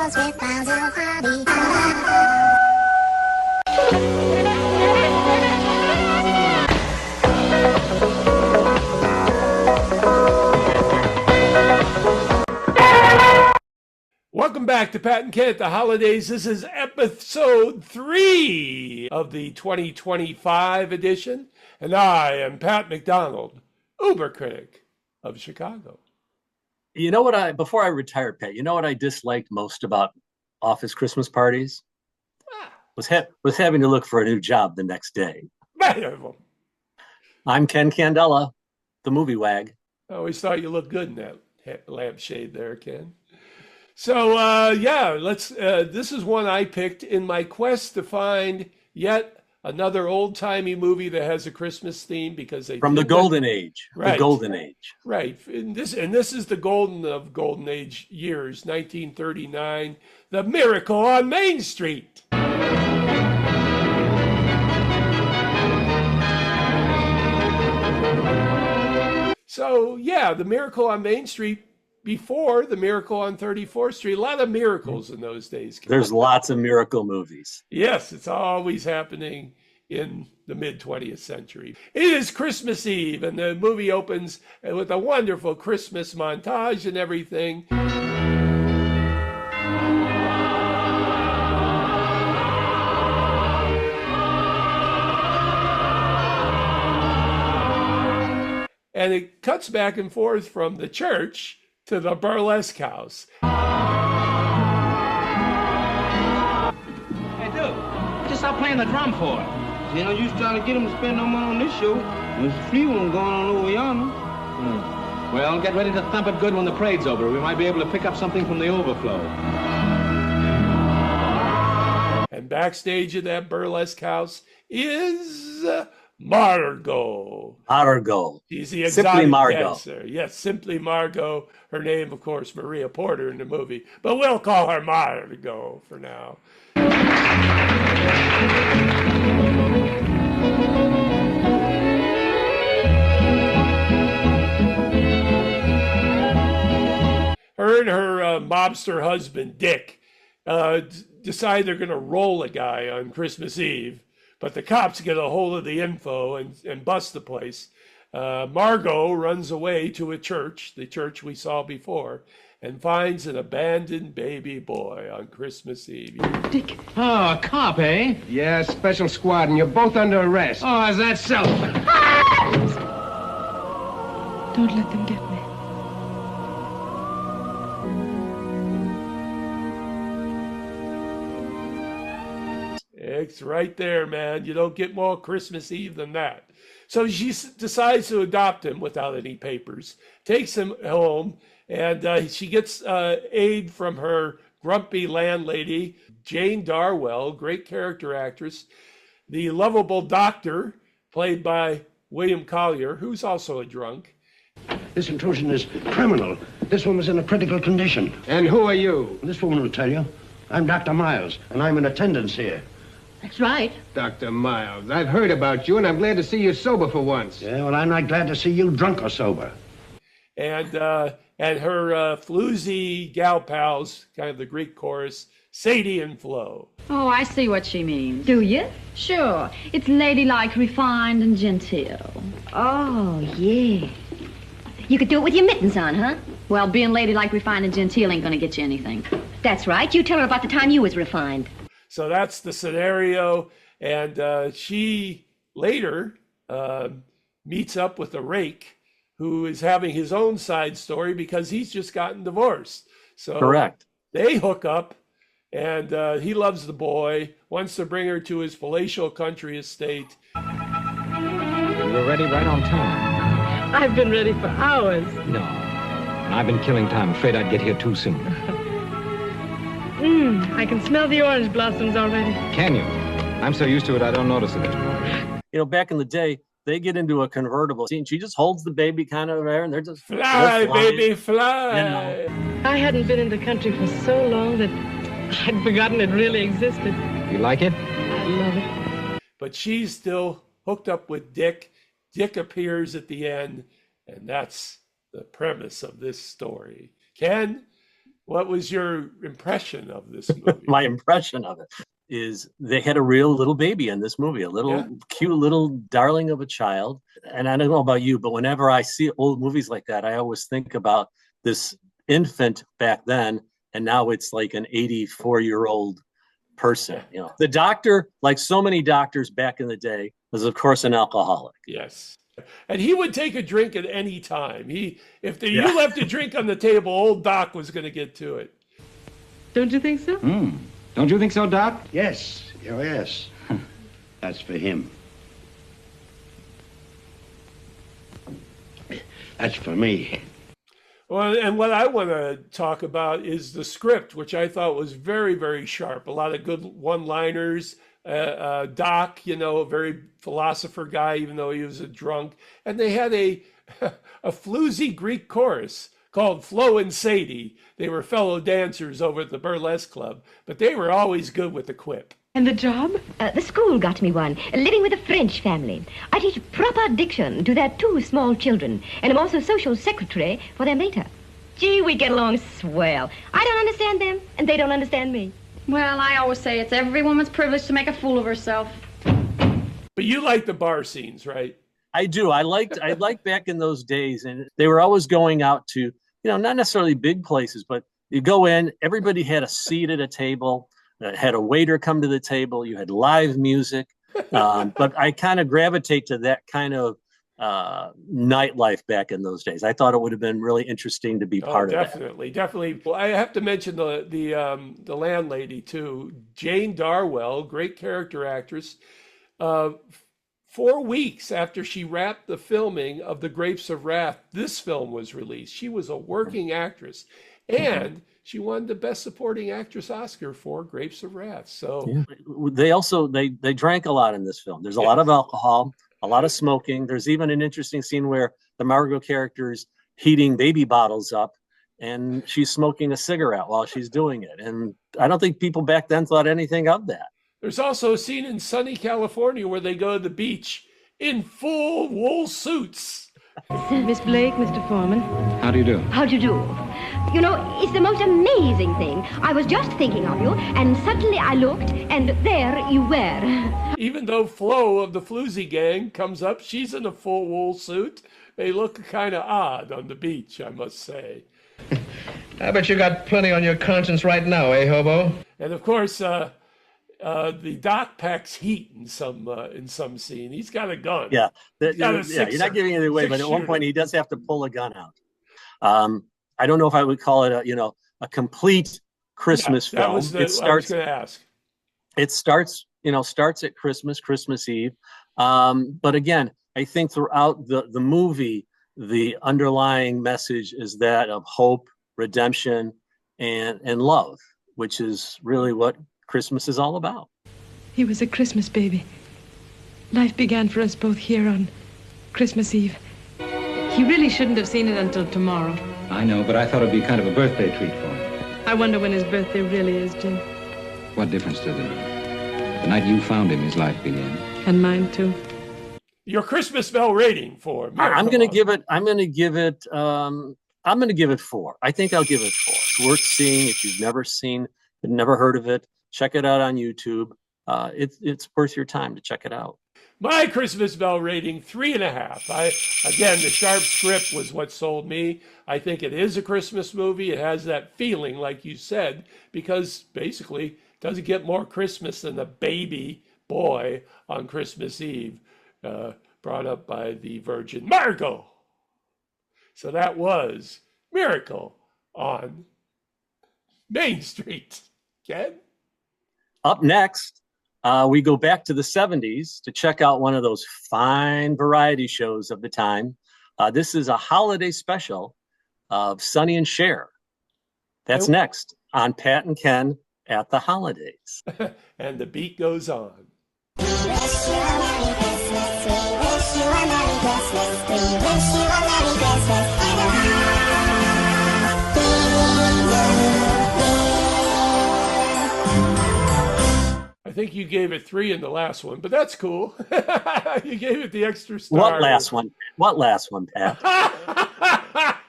girls with miles of hobby. Welcome back to Pat and Ken at the holidays. This is episode 3 of the 2025 edition. And I am Pat McDonald, Uber critic of Chicago. You know what before I retired, Pat, you know what I disliked most about office Christmas parties? Was having to look for a new job the next day. I'm Ken Candela, the movie wag. I always thought you looked good in that lampshade there, Ken. So, this is one I picked in my quest to find yet another old-timey movie that has a Christmas theme because they from the golden age. Right. The golden age. Right. And this is the golden age years, 1939, The Miracle on Main Street. So, yeah, The Miracle on Main Street before The Miracle on 34th Street. A lot of miracles in those days. There's lots of miracle movies. Yes, it's always happening in the mid-20th century. It is Christmas Eve, and the movie opens with a wonderful Christmas montage and everything. And it cuts back and forth from the church to the burlesque house. Hey, dude, just stop playing the drum for it. See, no use trying to get him to spend no money on this show. There's a flea one going on over yonder. Well, get ready to thump it good when the parade's over. We might be able to pick up something from the overflow. And backstage at that burlesque house is Margo. Margo. She's the exotic Simply Margo. dancer. Yes, Simply Margo. Her name, of course, Maria Porter in the movie. But we'll call her Margo for now. Her and her mobster husband, Dick, decide they're going to roll a guy on Christmas Eve. But the cops get a hold of the info and bust the place. Margo runs away to a church, the church we saw before, and finds an abandoned baby boy on Christmas Eve. Dick. Oh, a cop, eh? Yeah, special squad, and you're both under arrest. Oh, is that so? Don't let them get me. It's right there, man. You don't get more Christmas Eve than that. So she decides to adopt him without any papers, takes him home, and she gets aid from her grumpy landlady, Jane Darwell, great character actress, the lovable doctor, played by William Collier, who's also a drunk. This intrusion is criminal. This woman's in a critical condition. And who are you? This woman will tell you. I'm Dr. Miles, and I'm in attendance here. That's right. Dr. Miles, I've heard about you, and I'm glad to see you sober for once. Yeah, well, I'm not glad to see you drunk or sober. And her floozy gal pals, kind of the Greek chorus, Sadie and Flo. Oh, I see what she means. Do you? Sure. It's ladylike, refined, and genteel. Oh, yeah. You could do it with your mittens on, huh? Well, being ladylike, refined, and genteel ain't gonna get you anything. That's right. You tell her about the time you was refined. So that's the scenario. And she later meets up with a rake who is having his own side story because he's just gotten divorced. So correct. They hook up, and he loves the boy, wants to bring her to his palatial country estate. You were ready right on time. I've been ready for hours. No. And I've been killing time. Afraid I'd get here too soon. I can smell the orange blossoms already. Can you? I'm so used to it, I don't notice it. You know, back in the day, they get into a convertible. See, she just holds the baby kind of there, and they're just fly, baby, fly. You know. I hadn't been in the country for so long that I'd forgotten it really existed. You like it? I love it. But she's still hooked up with Dick. Dick appears at the end, and that's the premise of this story. Ken, What was your impression of this movie? My impression of it is they had a real little baby in this movie, a little cute little darling of a child. And I don't know about you, but whenever I see old movies like that, I always think about this infant back then, and now it's like an 84-year-old person. You know, the doctor, like so many doctors back in the day, was of course an alcoholic. Yes. And he would take a drink at any time. You left a drink on the table, old Doc was going to get to it. Don't you think so? Don't you think so, Doc? Yes. Oh, yes. That's for him. That's for me. Well, and what I want to talk about is the script, which I thought was very, very sharp. A lot of good one-liners. Doc, a very philosopher guy, even though he was a drunk. And they had a floozy Greek chorus called Flo and Sadie. They were fellow dancers over at the burlesque club, but they were always good with the quip. And the job? The school got me one, living with a French family. I teach proper diction to their 2 small children, and I'm also social secretary for their mater. Gee, we get along swell. I don't understand them, and they don't understand me. Well, I always say it's every woman's privilege to make a fool of herself. But you like the bar scenes, right? I do. I liked back in those days, and they were always going out to, not necessarily big places, but you go in, everybody had a seat at a table, had a waiter come to the table, you had live music. But I kind of gravitate to that kind of nightlife back in those days. I thought it would have been really interesting to be part of that. Definitely. Well, I have to mention the landlady too, Jane Darwell, great character actress. 4 weeks after she wrapped the filming of The Grapes of Wrath, this film was released. She was a working actress, and she won the Best Supporting Actress Oscar for Grapes of Wrath. So they drank a lot in this film. There's a lot of alcohol, a lot of smoking. There's even an interesting scene where the Margo character is heating baby bottles up, and she's smoking a cigarette while she's doing it. And I don't think people back then thought anything of that. There's also a scene in sunny California where they go to the beach in full wool suits. Miss Blake, Mr. Foreman. How do you do? How do you do? It's the most amazing thing. I was just thinking of you, and suddenly I looked, and there you were. Even though Flo of the Floozy Gang comes up, she's in a full wool suit. They look kind of odd on the beach, I must say. I bet you got plenty on your conscience right now, hobo? And of course, the Doc packs heat in some scene. He's got a gun. Yeah, you're not giving it away, but at one point he does have to pull a gun out. I don't know if I would call it a complete Christmas film. I was going to ask. It starts at Christmas Eve. But again, I think throughout the movie, the underlying message is that of hope, redemption, and love, which is really what Christmas is all about. He was a Christmas baby. Life began for us both here on Christmas Eve. He really shouldn't have seen it until tomorrow. I know, but I thought it'd be kind of a birthday treat for him. I wonder when his birthday really is, Jim. What difference does it make? The night you found him, his life began. And mine too. Your Christmas bell rating for I'm going to give it 4. I think I'll give it 4. It's worth seeing if you've never heard of it. Check it out on YouTube. It's worth your time to check it out. My Christmas bell rating, 3.5. Again, the sharp script was what sold me. I think it is a Christmas movie. It has that feeling, like you said, because basically it doesn't get more Christmas than a baby boy on Christmas Eve, brought up by the Virgin Margo. So that was Miracle on Main Street. Ken? Up next, we go back to the 70s to check out one of those fine variety shows of the time. This is a holiday special of Sonny and Cher. That's next on Pat and Ken at the Holidays. And the beat goes on. We wish you a Merry Christmas. We wish you a Merry Christmas. We wish you a Merry Christmas and a Happy New Year. I think you gave it 3 in the last one, but that's cool. You gave it the extra star. What last one? What last one, Pat?